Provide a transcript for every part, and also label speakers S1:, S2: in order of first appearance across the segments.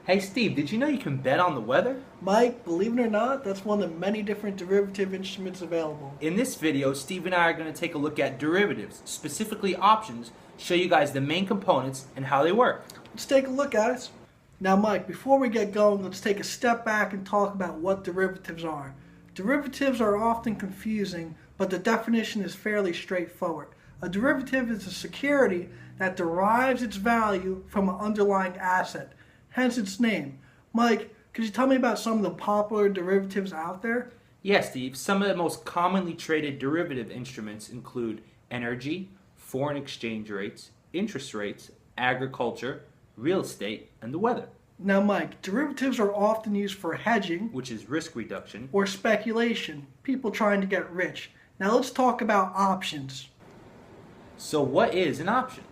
S1: Hey Steve, did you know you can bet on the weather?
S2: Mike, believe it or not, that's one of the many different derivative instruments available.
S1: In this video, Steve and I are going to take a look at derivatives, specifically options, show you guys the main components and how they work.
S2: Let's take a look, guys. Now, Mike, before we get going, let's take a step back and talk about what derivatives are. Derivatives are often confusing, but the definition is fairly straightforward. A derivative is a security that derives its value from an underlying asset, hence its name. Mike, could you tell me about some of the popular derivatives out there?
S1: Yes, Steve, some of the most commonly traded derivative instruments include energy, foreign exchange rates, interest rates, agriculture, real estate, and the weather.
S2: Now, Mike, derivatives are often used for hedging,
S1: which is risk reduction,
S2: or speculation, people trying to get rich. Now let's talk about options.
S1: So what is an option?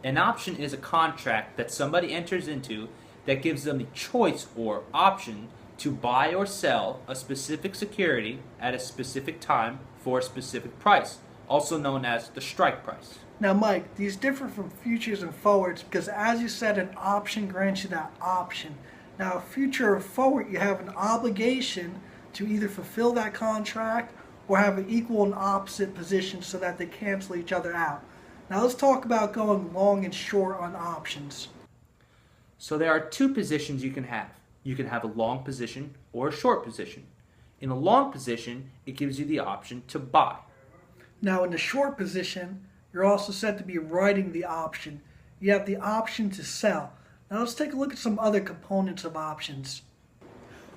S1: An option is a contract that somebody enters into that gives them the choice or option to buy or sell a specific security at a specific time for a specific price, also known as the strike price.
S2: Now, Mike, these differ from futures and forwards because, as you said, an option grants you that option. Now, a future or forward, you have an obligation to either fulfill that contract or have an equal and opposite position so that they cancel each other out. Now, let's talk about going long and short on options.
S1: So there are two positions you can have. You can have a long position or a short position. In a long position, it gives you the option to buy.
S2: Now, in the short position, you're also said to be writing the option. You have the option to sell. Now, let's take a look at some other components of options.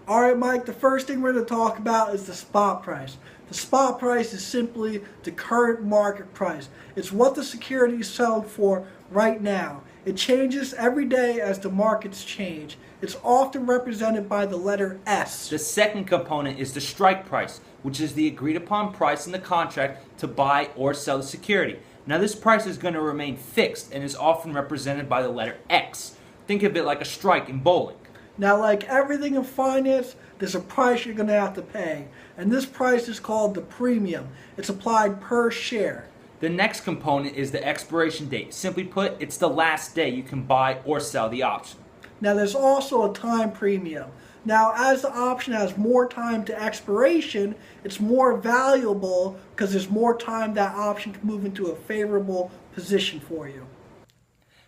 S2: All right, Mike, the first thing we're going to talk about is the spot price. The spot price is simply the current market price. It's what the security is selling for right now. It changes every day as the markets change. It's often represented by the letter S.
S1: The second component is the strike price, which is the agreed upon price in the contract to buy or sell the security. Now this price is going to remain fixed and is often represented by the letter X. Think of it like a strike in bowling.
S2: Now, like everything in finance, there's a price you're going to have to pay. And this price is called the premium. It's applied per share.
S1: The next component is the expiration date. Simply put, it's the last day you can buy or sell the option.
S2: Now, there's also a time premium. Now, as the option has more time to expiration, it's more valuable because there's more time that option can move into a favorable position for you.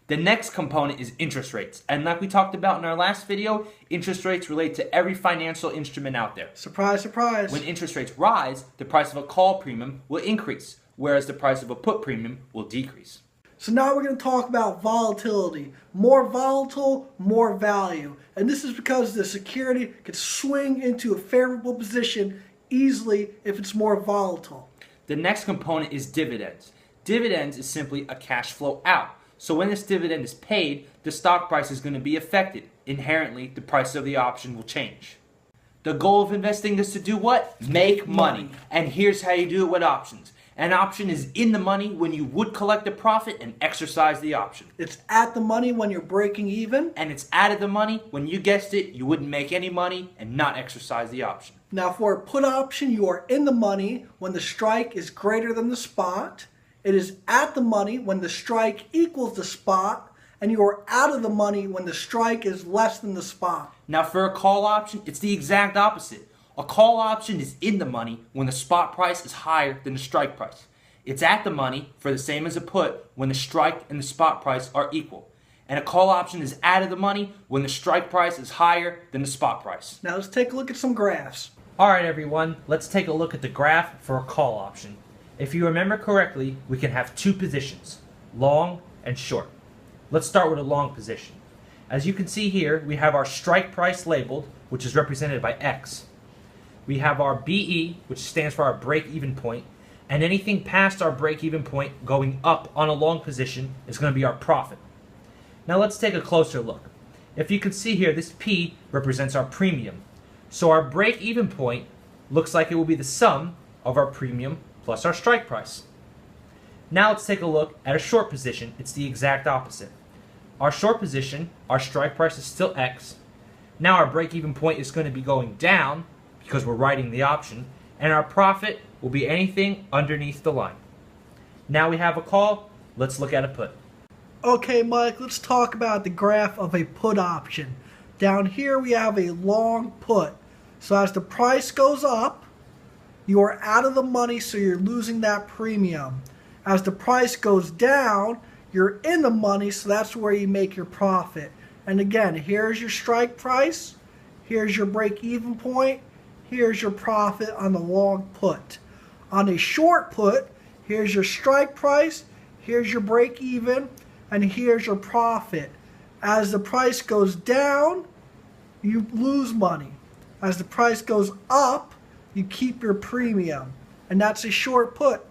S1: The next component is interest rates. And like we talked about in our last video, interest rates relate to every financial instrument out there.
S2: Surprise, surprise.
S1: When interest rates rise, the price of a call premium will increase, whereas the price of a put premium will decrease.
S2: So now we're going to talk about volatility. More volatile, more value. And this is because the security can swing into a favorable position easily if it's more volatile.
S1: The next component is dividends. Dividends is simply a cash flow out. So when this dividend is paid, the stock price is going to be affected. Inherently, the price of the option will change. The goal of investing is to do what? Make money. And here's how you do it with options. An option is in the money when you would collect a profit and exercise the option.
S2: It's at the money when you're breaking even.
S1: And it's out of the money when you guessed it, you wouldn't make any money and not exercise the option.
S2: Now, for a put option, you are in the money when the strike is greater than the spot. It is at the money when the strike equals the spot, and you are out of the money when the strike is less than the spot.
S1: Now for a call option, it's the exact opposite. A call option is in the money when the spot price is higher than the strike price. It's at the money for the same as a put when the strike and the spot price are equal. And a call option is out of the money when the strike price is higher than the spot price.
S2: Now let's take a look at some graphs.
S1: Alright everyone, let's take a look at the graph for a call option. If you remember correctly, we can have two positions, long and short. Let's start with a long position. As you can see here, we have our strike price labeled, which is represented by X. We have our BE, which stands for our break-even point, and anything past our break-even point going up on a long position is going to be our profit. Now let's take a closer look. If you can see here, this P represents our premium. So our break-even point looks like it will be the sum of our premium plus our strike price. Now let's take a look at a short position. It's the exact opposite. Our short position, our strike price is still X. Now our break-even point is going to be going down because we're writing the option, and our profit will be anything underneath the line. Now we have a call. Let's look at a put.
S2: Okay, Mike, let's talk about the graph of a put option. Down here we have a long put. So as the price goes up, you are out of the money, so you're losing that premium. As the price goes down, you're in the money, so that's where you make your profit. And again, here's your strike price, here's your break-even point, here's your profit on the long put. On a short put, here's your strike price, here's your break-even, and here's your profit. As the price goes down, you lose money. As the price goes up, you keep your premium. And that's a short put.